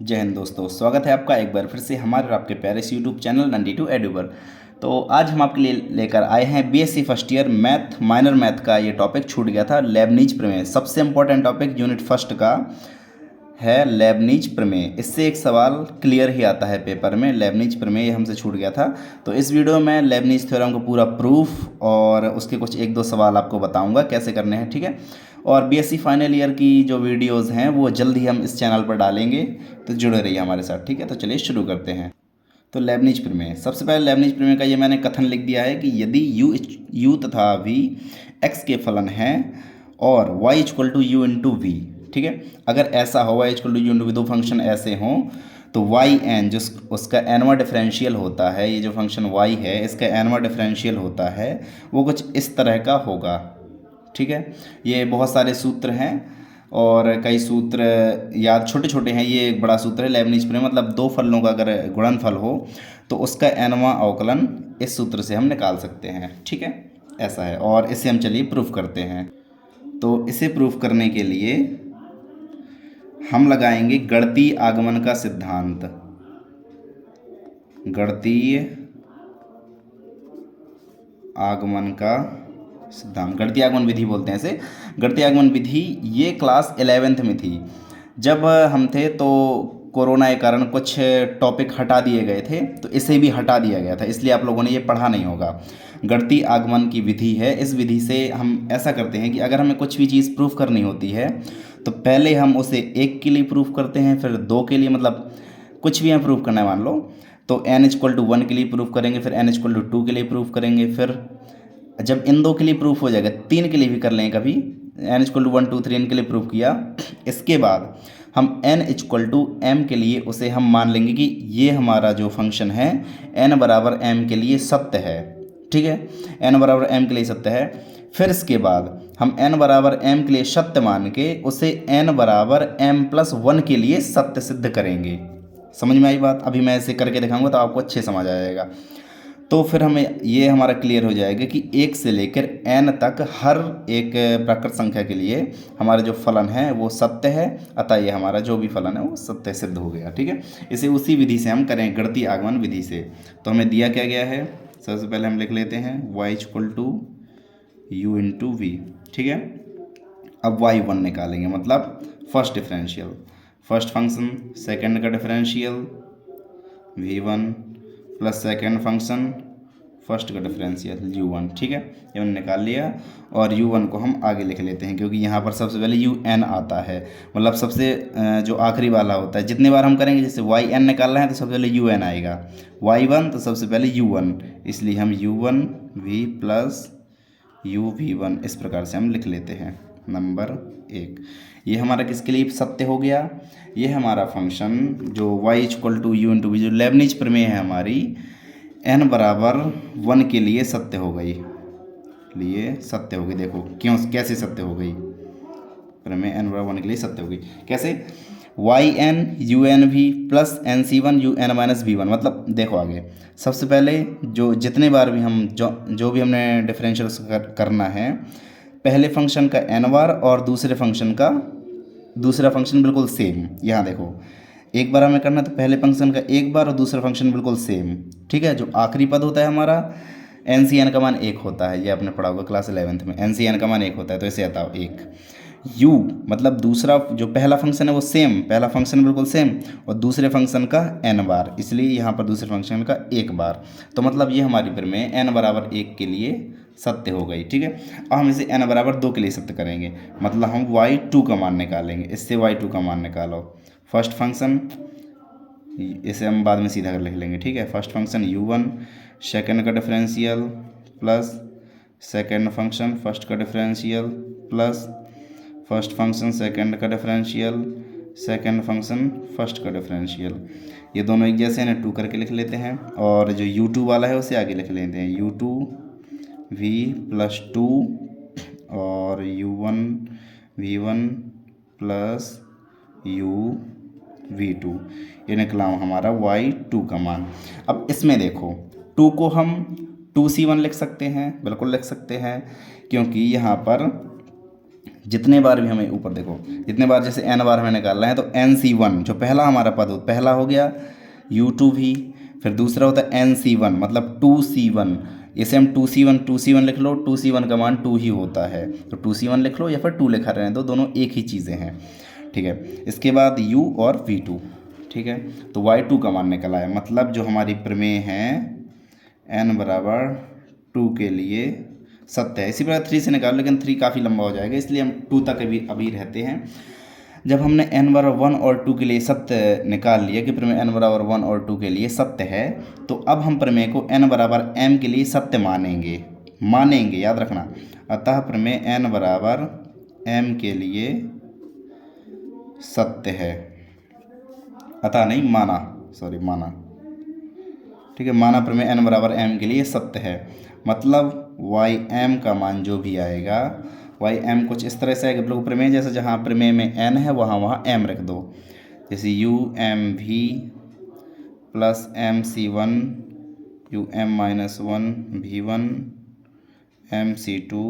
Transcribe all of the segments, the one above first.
जय हिंद दोस्तों, स्वागत है आपका एक बार फिर से हमारे और आपके प्यारे से यूट्यूब चैनल नंदी टू एडुबर। तो आज हम आपके लिए लेकर आए हैं BSc first year math minor math का ये टॉपिक छूट गया था, लेबनीज प्रमेय। सबसे इंपॉर्टेंट टॉपिक यूनिट फर्स्ट का है लेबनीज प्रमेय। इससे एक सवाल क्लियर ही आता है पेपर में, लेबनीज प्रमेय ये हमसे छूट गया था। तो इस वीडियो में लेबनीज थ्योरम को पूरा प्रूफ और उसके कुछ एक दो सवाल आपको बताऊंगा कैसे करने हैं, ठीक है। और बीएससी फाइनल ईयर की जो वीडियोस हैं वो जल्द ही हम इस चैनल पर डालेंगे, तो जुड़े रहिए हमारे साथ, ठीक है। तो चलिए शुरू करते हैं। तो लेबनीज प्रमेय, सबसे पहले लेबनीज प्रमेय का ये मैंने कथन लिख दिया है कि यदि यू तथा वी एक्स के फलन हैं और y equal to you into we, ठीक है। अगर ऐसा हो y equal to you into V, दो फंक्शन ऐसे हों, तो वाई एन जो उसका एनवा डिफरेंशियल होता है, ये जो फंक्शन y है इसका एनवा डिफरेंशियल होता है, वो कुछ इस तरह का होगा, ठीक है। ये बहुत सारे सूत्र हैं और कई सूत्र याद छोटे छोटे हैं। ये एक बड़ा सूत्र है लेबनीज प्रमेय, मतलब दो फलों का अगर गुणनफल हो तो उसका एनवा अवकलन इस सूत्र से हम निकाल सकते हैं, ठीक है। ऐसा है और इसे हम चलिए प्रूफ करते हैं। तो इसे प्रूफ करने के लिए हम लगाएंगे गणितीय आगमन का सिद्धांत। गणितीय आगमन का सिद्धांत, गणितीय आगमन विधि बोलते हैं इसे। गणितीय आगमन विधि ये क्लास 11th में थी जब हम थे, तो कोरोना के कारण कुछ टॉपिक हटा दिए गए थे, तो इसे भी हटा दिया गया था, इसलिए आप लोगों ने ये पढ़ा नहीं होगा। गणितीय आगमन की विधि है। इस विधि से हम ऐसा करते हैं कि अगर हमें कुछ भी चीज़ प्रूफ करनी होती है तो पहले हम उसे एक के लिए प्रूफ करते हैं, फिर दो के लिए, मतलब कुछ भी हमें प्रूफ करना है मान लो, तो n इक्वल टू 1 के लिए प्रूफ करेंगे, फिर n इक्वल टू 2 के लिए प्रूफ करेंगे, फिर जब इन दो के लिए प्रूफ हो जाएगा 3 के लिए भी कर लेंगे कभी, n इक्वल टू 1 2 3 इनके लिए प्रूफ किया। इसके बाद हम n इक्वल टू m के लिए उसे हम मान लेंगे कि ये हमारा जो फंक्शन है n बराबर m के लिए सत्य है, ठीक है। n बराबर m के लिए सत्य है। फिर इसके बाद हम n बराबर m के लिए सत्य मान के उसे n बराबर m प्लस 1 के लिए सत्य सिद्ध करेंगे। समझ में आई बात? अभी मैं इसे करके दिखाऊंगा तो आपको अच्छे समझ आ जाएगा। तो फिर हमें ये हमारा क्लियर हो जाएगा कि 1 से लेकर n तक हर एक प्राकृत संख्या के लिए हमारा जो फलन है वो सत्य है, अतः ये हमारा जो भी फलन है वो सत्य सिद्ध हो गया, ठीक है। इसे उसी विधि से हम करें, गणितीय आगमन विधि से। तो हमें दिया क्या गया है, सबसे पहले हम लिख लेते हैं y equal to you into we, ठीक है। अब y1 निकालेंगे, मतलब first differential, first function second का differential v1 plus second function first का डिफरेंशियल u1, ठीक है। ये मैंने निकाल लिया और u1 को हम आगे लिख लेते हैं क्योंकि यहाँ पर सबसे पहले un आता है, मतलब सबसे जो आखिरी वाला होता है। जितने बार हम करेंगे, जैसे yn निकालना है तो सबसे पहले un आएगा, y1 तो सबसे पहले u1, इसलिए हम u1 v plus u v1 इस प्रकार से हम लिख लेते हैं। नंबर 1 ये हमारा किसके लिए सत्य हो गया, ये हमारा फंक्शन जो y equal to you into V, जो लेबनीज प्रमेय है हमारी, n बराबर 1 के लिए सत्य हो गई, लिए सत्य हो गई। देखो क्यों, कैसे सत्य हो गई, प्रमेय n बराबर 1 के लिए सत्य हो गई। कैसे, Y N U N V plus N C one you N minus V one. मतलब देखो आगे, सबसे पहले जो जितने बार भी हम जो भी हमने डिफरेंशियल करना है, पहले फंक्शन का n बार और दूसरे फंक्शन का दूसरा फंक्शन बिल्कुल सेम। यहाँ देखो, एक बार हमें करना है तो पहले फंक्शन का एक बार और दूसरा फंक्शन बिल्कुल सेम, ठीक है। जो आखिरी पद होता है हमारा, एन सी एन का मान 1 होता है, ये आपने पढ़ा होगा क्लास 11th में, एन सी एन का मान 1 होता है, तो इसे आता हो 1। u मतलब दूसरा, जो पहला फंक्शन है वो सेम, पहला फंक्शन बिल्कुल सेम, और दूसरे फंक्शन का n बार, इसलिए यहाँ पर दूसरे फंक्शन का 1 बार। तो मतलब ये हमारी प्रमेय n बराबर 1 के लिए सत्य हो गई, ठीक है। अब हम इसे n बराबर 2 के लिए सत्य करेंगे, मतलब हम y2 का मान निकालेंगे। इससे y2 का मान निकालो, फर्स्ट फंक्शन, इसे हम बाद में सीधा कर लिख लेंगे, ठीक है। फर्स्ट फंक्शन u1 सेकेंड का differential plus second function first का differential plus first function second का डिफरेंशियल सेकेंड फंक्शन फर्स्ट का डिफरेंशियल। ये दोनों एक जैसे हैं, 2 करके लिख लेते हैं, और जो u2 वाला है उसे आगे लिख लेते हैं, u2 v प्लस 2 और u1 v1 plus u v2, ये निकला हमारा y2 का मान। अब इसमें देखो, 2 को हम 2c1 लिख सकते हैं, बिल्कुल लिख सकते हैं, क्योंकि यहाँ पर जितने बार भी हमें ऊपर देखो, जितने बार जैसे n बार हमें निकालना है तो NC1 जो पहला हमारा पद हो, पहला हो गया U2 भी, फिर दूसरा होता है NC1 मतलब 2C1, इसे हम 2C1 लिख लो, 2C1 का मान 2 ही होता है, तो 2C1 लिख लो या फिर 2 लिखा रहने दो, दोनों एक ही चीज़ें हैं, ठीक है। इसके बाद U और V2, ठीक है, तो Y2 का मान निकल आया, मतलब जो हमारी प्रमेय है n बराबर 2 के लिए सत्य है। इसी प्रकार 3 से निकालो, लेकिन 3 काफ़ी लंबा हो जाएगा, इसलिए हम 2 तक अभी रहते हैं। जब हमने n बराबर 1 और 2 के लिए सत्य निकाल लिया कि प्रमेय n बराबर 1 और 2 के लिए सत्य है, तो अब हम प्रमेय को n बराबर m के लिए सत्य मानेंगे, याद रखना। अतः प्रमेय n बराबर m के लिए सत्य है, अतः नहीं माना, ठीक है, माना प्रमेय n बराबर m के लिए सत्य है, मतलबym का मान जो भी आएगा, ym कुछ इस तरह से आएगा, लोग प्रमेय जैसे जहाँ प्रमेय में n है वहाँ m रख दो, जैसे UMV plus MC1 UM-1 V1 MC2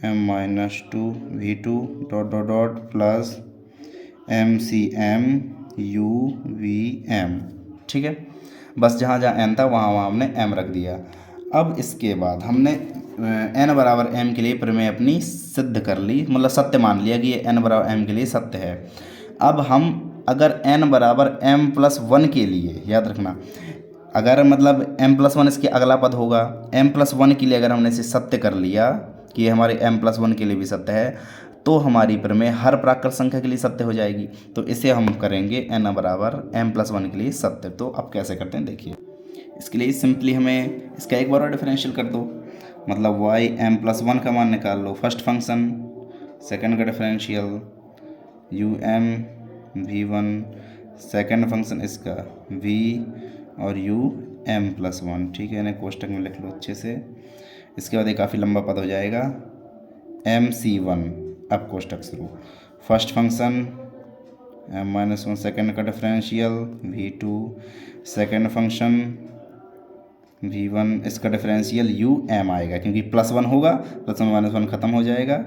M-2 V2 dot dot dot plus MCM UVM, ठीक है। बस जहाँ जहाँ n था वहाँ हमने m रख दिया। अब इसके बाद हमने n बराबर m के लिए प्रमेय अपनी सिद्ध कर ली, मतलब सत्य मान लिया कि ये n बराबर m के लिए सत्य है। अब हम अगर n बराबर m+1 के लिए, याद रखना, अगर मतलब m+1 इसके अगला पद होगा, m+1 के लिए अगर हमने इसे सत्य कर लिया कि ये हमारे m+1 के लिए भी सत्य है, तो हमारी प्रमेय हर प्राकृत संख्या के लिए सत्य हो जाएगी। तो इसे हम करेंगे n बराबर m+1 के लिए सत्य। तो अब कैसे करते हैं देखिए, इसके लिए सिंपली हमें इसका एक बार और डिफरेंशियल कर दो, मतलब m+1 का मान निकाल लो, फर्स्ट फंक्शन, सेकंड का डिफरेंशियल UMV1, सेकंड फंक्शन इसका v और UM+1, ठीक है, इन्हें कोष्टक में लिख लो अच्छे से। इसके बाद ये काफ़ी लंबा पद हो जाएगा MC1, अब कोष्टक शुरू, फर्स्ट फंक्शन m-1, सेकंड का differential V2, second function V1, इसका डिफरेंशियल UM आएगा, क्योंकि +1 होगा, +1 ख़त्म हो जाएगा,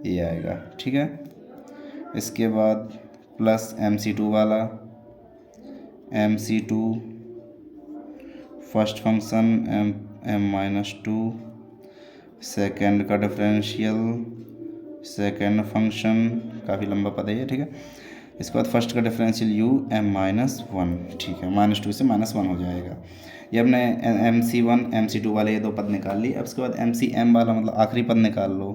ये आएगा, ठीक है। इसके बाद प्लस MC2 वाला, MC2 first function M-2, second का डिफरेंशियल, सेकंड फंक्शन, काफ़ी लंबा पद है ये, ठीक है। इसके बाद फर्स्ट का डिफरेंशियल UM-1, ठीक है, -2 से -1 हो जाएगा। ये हमने MC1 MC2 वाले ये दो पद निकाल लिए। अब इसके बाद MCM वाला मतलब आखिरी पद निकाल लो,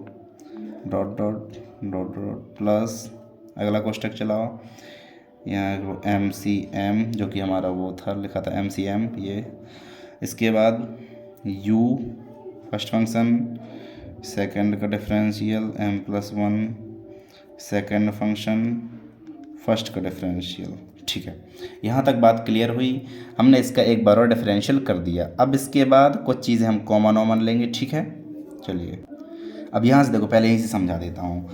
dot dot dot dot plus अगला कोष्टक चलाओ, यहाँ MCM जो कि हमारा वो था लिखा था MCM ये। इसके बाद U फर्स्ट फंक्शन, सेकंड का differential M+1, second function, first का डिफरेंशियल, ठीक है। यहाँ तक बात क्लियर हुई, हमने इसका एक बार और डिफरेंशियल कर दिया। अब इसके बाद कुछ चीज़ें हम कॉमन ऑमन लेंगे, ठीक है। चलिए अब यहाँ से देखो, पहले यहीं से समझा देता हूँ।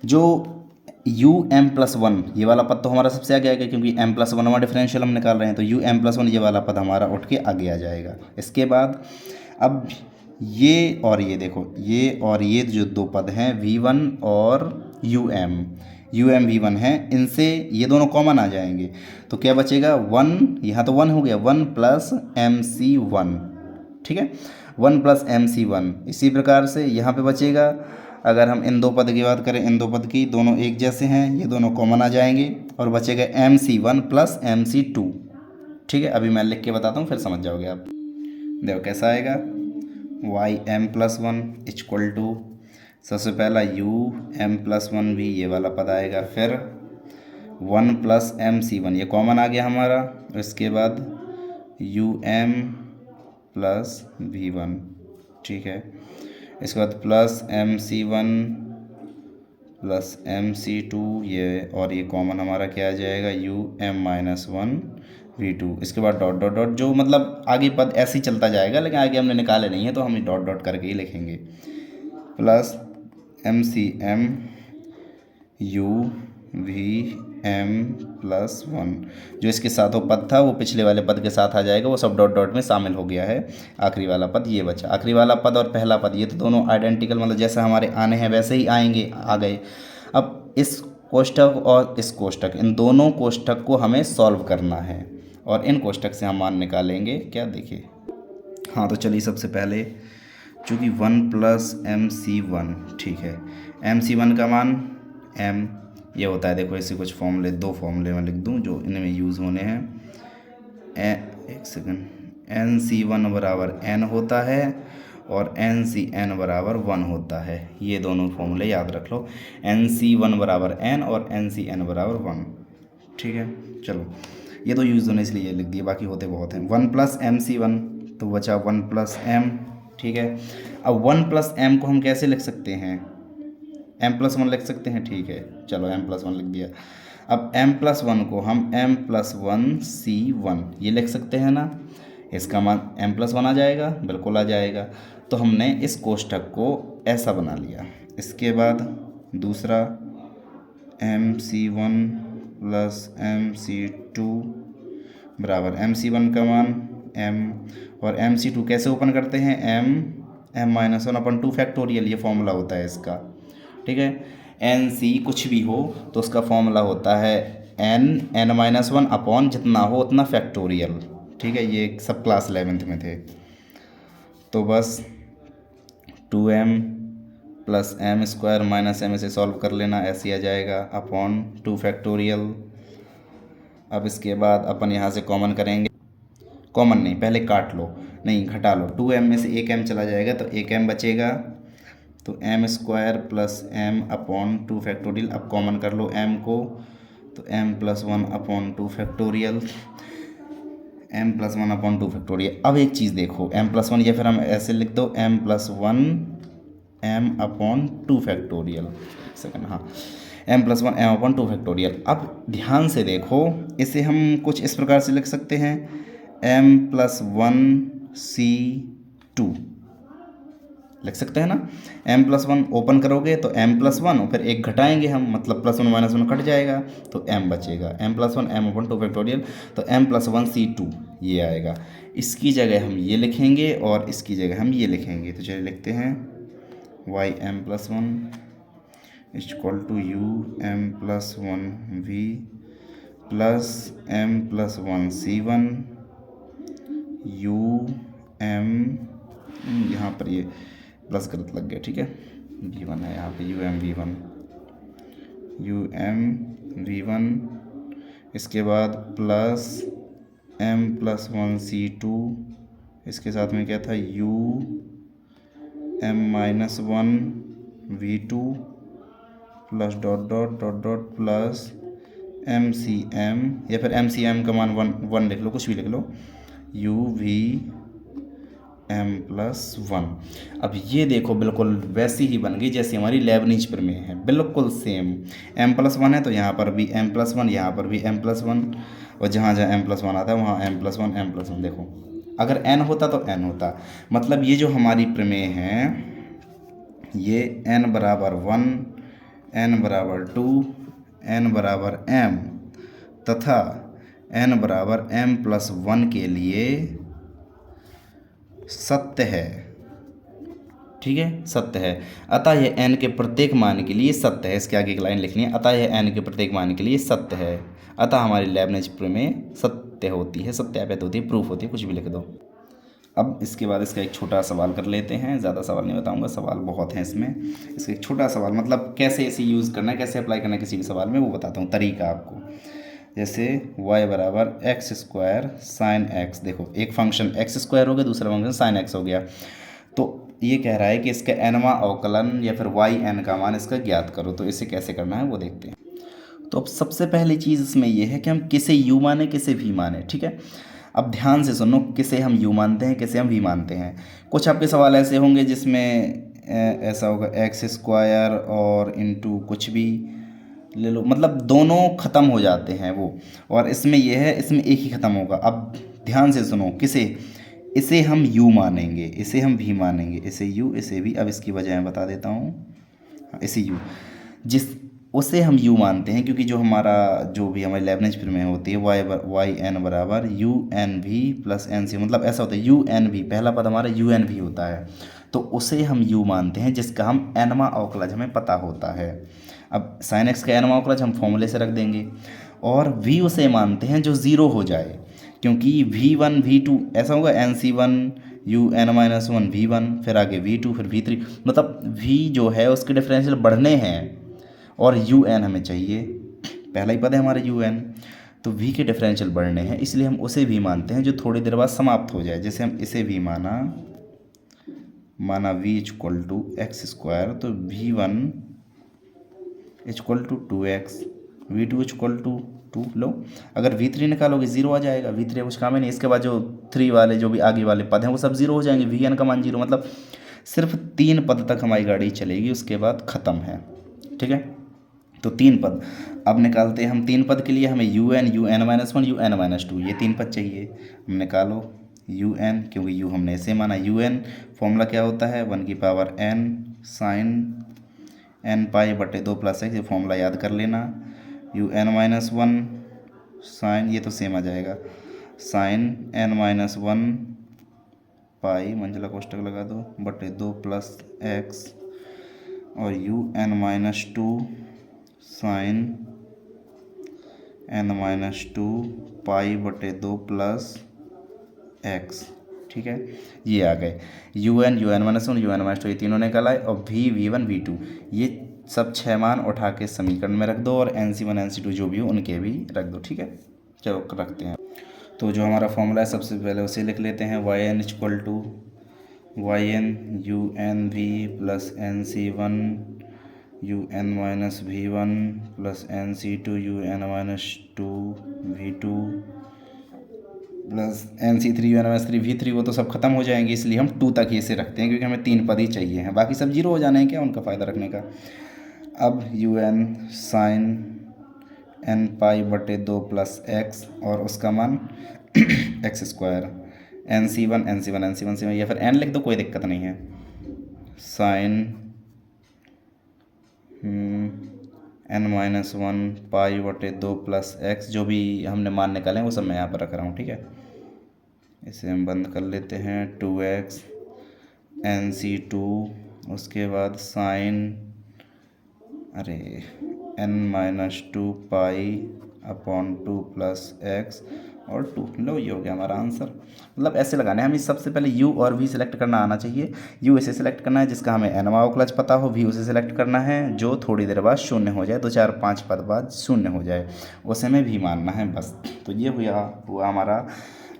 जो UM+1 ये वाला पद तो हमारा सबसे आगे आएगा, क्योंकि M+1 डिफरेंशियल हम निकाल रहे हैं, तो UM+1 ये वाला पद हमारा उठ के आगे आ जाएगा। इसके बाद अब ये और ये देखो, ये और ये जो दो पद हैं V1 और UM V1 है, इनसे ये दोनों कॉमन आ जाएंगे, तो क्या बचेगा 1, यहाँ तो 1 हो गया, 1 प्लस MC1, ठीक है, 1 प्लस MC1। इसी प्रकार से यहाँ पे बचेगा, अगर हम इन दो पद की बात करें, इन दो पद की, दोनों एक जैसे हैं, ये दोनों कॉमन आ जाएंगे और बचेगा MC1 प्लस MC2, ठीक है। अभी मैं लिख के बताता हूँ, फिर समझ जाओगे आप। देखो कैसा आएगा, YM+1 इक्वल टू, सबसे पहला UM+1 भी ये वाला पद आएगा, फिर 1 प्लस MC1 ये कॉमन आ गया हमारा, इसके बाद UM प्लस V1, ठीक है। इसके बाद प्लस MC1 प्लस MC2 ये, और ये कॉमन हमारा क्या आ जाएगा, UM-1 V2। इसके बाद डॉट डॉट डॉट, जो मतलब आगे पद ऐसे ही चलता जाएगा, लेकिन आगे हमने निकाले नहीं है तो हम डॉट डॉट करके ही लिखेंगे, plus MCM UV m plus 1, जो इसके साथ वो पद था वो पिछले वाले पद के साथ आ जाएगा, वो सब डॉट डॉट में शामिल हो गया है। आखिरी वाला पद ये बचा। आखिरी वाला पद और पहला पद ये तो दोनों आइडेंटिकल, मतलब जैसा हमारे आने हैं वैसे ही आएंगे, आ गए। अब इस कोष्ठक और इस कोष्ठक, इन दोनों कोष्ठक को हमें सॉल्व करना है और इन कोष्ठक से हम मान निकालेंगे। क्या देखिए, हाँ तो चलिए सबसे पहले चूँकि 1 प्लस MC1, ठीक है, MC1 का मान m ये होता है। देखो ऐसे कुछ फॉर्मूले, 2 फॉर्मूले मैं लिख दूँ जो इनमें यूज़ होने हैं। एक सेकंड, NC1 बराबर n होता है और NCn बराबर 1 होता है। ये दोनों फॉर्मूले याद रख लो, NC1 बराबर n और NCn बराबर 1, ठीक है। चलो ये तो यूज़ होने इसलिए ये लिख दिए, बाकी होते बहुत हैं। 1 प्लस MC1 तो बचा 1 प्लस m, ठीक है। अब 1 प्लस m को हम कैसे लिख सकते हैं, m प्लस 1 लिख सकते हैं, ठीक है। चलो m प्लस 1 लिख दिया। अब m प्लस 1 को हम m प्लस 1 C1 ये लिख सकते हैं ना, इसका मान m प्लस 1 आ जाएगा, बिल्कुल आ जाएगा। तो हमने इस कोष्ठक को ऐसा बना लिया। इसके बाद दूसरा MC1 प्लस MC2 बराबर MC1 का मान m और MC2 कैसे ओपन करते हैं, m-1/2 फैक्टोरियल, ये फॉर्मूला होता है इसका, ठीक है। NC कुछ भी हो तो उसका फॉर्मूला होता है n-1 अपॉन जितना हो उतना फैक्टोरियल, ठीक है। ये सब क्लास 11th में थे। तो बस 2m plus m² minus m, इसे सॉल्व कर लेना, ऐसे आ जाएगा अपॉन 2 फैक्टोरियल। अब इसके बाद अपन यहाँ से कॉमन करेंगे, कॉमन नहीं पहले काट लो, नहीं घटा लो, 2m में से एक m चला जाएगा तो एक m बचेगा, तो m² plus m upon 2 factorial. अब कॉमन कर लो m को, तो m plus 1 upon 2 factorial, m plus 1 upon 2 factorial. अब एक चीज़ देखो, m प्लस 1 या फिर हम ऐसे लिख दो m plus 1 m upon 2 factorial, second, हाँ m plus 1 m upon 2 factorial. अब ध्यान से देखो, इसे हम कुछ इस प्रकार से लिख सकते हैं, m प्लस 1 C2 लिख सकते हैं ना। m प्लस 1 ओपन करोगे तो m प्लस 1 और फिर एक घटाएंगे हम, मतलब प्लस 1 माइनस 1 कट जाएगा तो m बचेगा, m plus 1 m upon 2 factorial, तो m प्लस 1 C2 ये आएगा। इसकी जगह हम ये लिखेंगे और इसकी जगह हम ये लिखेंगे, तो चलिए लिखते हैं y m plus 1 equal to u m plus 1 v plus m plus 1 C1 u m, यहाँ पर ये प्लस गलत लग गया, ठीक है, v1 है यहाँ पे, u m v1, इसके बाद प्लस m प्लस 1 C2, इसके साथ में क्या था u m minus 1 v2 plus dot dot dot dot plus MCM, या फिर MCM का मान 1 लिख लो, कुछ भी लिख लो, UVM प्लस 1। अब ये देखो बिल्कुल वैसी ही बन गई जैसी हमारी लेबनिज प्रमेय है, बिल्कुल सेम। m प्लस 1 है तो यहाँ पर भी m प्लस 1, यहाँ पर भी m प्लस 1, और जहाँ जहाँ m प्लस 1 आता है वहाँ m प्लस 1 m प्लस 1। देखो अगर n होता तो n होता, मतलब ये जो हमारी प्रमेय है ये n बराबर 1, n बराबर 2, n बराबर m तथा n बराबर m प्लस 1 के लिए सत्य है, ठीक है, सत्य है। अतः यह n के प्रत्येक मान के लिए सत्य है। इसके आगे एक लाइन लिखनी है, अतः यह n के प्रत्येक मान के लिए सत्य है। अतः हमारी लेबनिज प्रमेय सत्य होती है, सत्यापित होती है, प्रूफ होती है, कुछ भी लिख दो। अब इसके बाद इसका एक छोटा सवाल कर लेते हैं, ज़्यादा सवाल नहीं बताऊंगा, सवाल बहुत हैं इसमें। इसका एक छोटा सवाल, मतलब कैसे इसे यूज़ करना है, कैसे अप्लाई करना है किसी भी सवाल में, वो बताता हूँ तरीका आपको। जैसे y बराबर एक्स स्क्वायर साइन एक्स, देखो एक फंक्शन x² हो गया, दूसरा फंक्शन साइन x हो गया, तो ये कह रहा है कि इसका nवां अवकलन या फिर yn का मान इसका ज्ञात करो। तो इसे कैसे करना है वो देखते हैं। तो अब सबसे पहली चीज़ इसमें यह है कि हम किसे u माने किसे v माने, ठीक है। अब ध्यान से सुनो, किसे हम u मानते हैं किसे हम v मानते हैं। कुछ आपके सवाल ऐसे होंगे जिसमें ऐसा होगा x² और इंटू कुछ भी ले लो, मतलब दोनों ख़त्म हो जाते हैं वो, और इसमें यह है इसमें एक ही ख़त्म होगा। अब ध्यान से सुनो, किसे, इसे हम u मानेंगे, इसे हम v मानेंगे, इसे u इसे v। अब इसकी वजह मैं बता देता हूँ, इसे u, उसे हम u मानते हैं, क्योंकि जो हमारा जो भी हमारी लेबनिज प्रमेय होती है वाई एन बराबर U N V plus N C, मतलब ऐसा होता है यू एन वी, पहला पद हमारा यू एन वी होता है, तो उसे हम u मानते हैं जिसका हम एनवा अवकलज हमें पता होता है। अब साइन एक्स का एनवा अवकलज हम फॉर्मूले से रख देंगे, और v उसे मानते हैं जो ज़ीरो हो जाए, क्योंकि v1 v2 ऐसा होगा N C one you N minus one V one, फिर आगे v2 फिर v3, मतलब v जो है उसके डिफरेंशियल बढ़ने हैं और यू एन हमें चाहिए, पहला ही पद है हमारा यू एन, तो v के डिफरेंशियल बढ़ने हैं, इसलिए हम उसे भी मानते हैं जो थोड़ी देर बाद समाप्त हो जाए। जैसे हम इसे भी माना v equal to X square, तो v1 equal to 2x, v2 equal to 2 लो, अगर v3 निकालोगे ज़ीरो आ जाएगा, v3 कुछ काम ही नहीं, इसके बाद जो 3 वाले जो भी आगे वाले पद हैं वो सब ज़ीरो हो जाएंगे, vn का मान ज़ीरो, मतलब सिर्फ 3 पद तक हमारी गाड़ी चलेगी, उसके बाद ख़त्म है। ठीक है, तो 3 पद अब निकालते हैं हम। 3 पद के लिए हमें U N minus one you N minus two, ये 3 पद चाहिए। हम निकालो यू एन, क्योंकि u हमने ऐसे माना, यू एन फॉर्मूला क्या होता है 1 की power n sine n pi बटे 2 प्लस एक्स, ये फॉर्मूला याद कर लेना। U N minus one sine, ये तो सेम आ जाएगा, sine n minus one pi मंजिला कोष्टक लगा दो बटे 2 प्लस एक्स, और u N minus two sine n minus two pi बटे 2 प्लस एक्स। ठीक है, ये आ गए u N minus one you N minus two, ये तीनों निकल आए, और v1 v2 ये सब 6 मान उठा के समीकरण में रख दो, और NC1 NC2 जो भी हो उनके भी रख दो। ठीक है, चलो रखते हैं। तो जो हमारा फॉर्मूला है सबसे पहले उसे लिख लेते हैं, Y N equal to Y N U N V plus NC1 U N minus V one plus NC2 U N minus two V two plus NC3 U N minus three V three, वो तो सब खत्म हो जाएंगे, इसलिए हम 2 तक ही से रखते हैं, क्योंकि हमें 3 पद ही चाहिए हैं, बाकी सब जीरो हो जाने हैं, क्या उनका फ़ायदा रखने का। अब you N sign n pi बटे 2 प्लस एक्स, और उसका मान एक्स स्क्वायर, NC1 से या फिर n लिख दो, कोई दिक्कत नहीं है, sine n minus one pi बटे 2 प्लस एक्स, जो भी हमने मान निकाले हैं वो सब मैं यहाँ पर रख रहा हूँ। ठीक है, इसे हम बंद कर लेते हैं, 2x NC2, उसके बाद sine n minus two pi upon 2 plus x और 2, लो ये हो गया हमारा आंसर। मतलब ऐसे लगाना है, हमें सबसे पहले u और v सिलेक्ट करना आना चाहिए। u इसे सिलेक्ट करना है जिसका हमें एनवा अवकलज पता हो, v उसे सिलेक्ट करना है जो थोड़ी देर बाद शून्य हो जाए, 2 4 5 पद बाद शून्य हो जाए, उसे हमें v मानना है बस। तो ये हुआ हमारा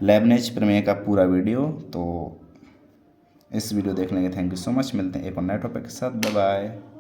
लेबनिज प्रमेय का पूरा वीडियो। तो इस वीडियो देखने के थैंक यू सो मच, मिलते हैं एक और नए टॉपिक के साथ, बाय बाय।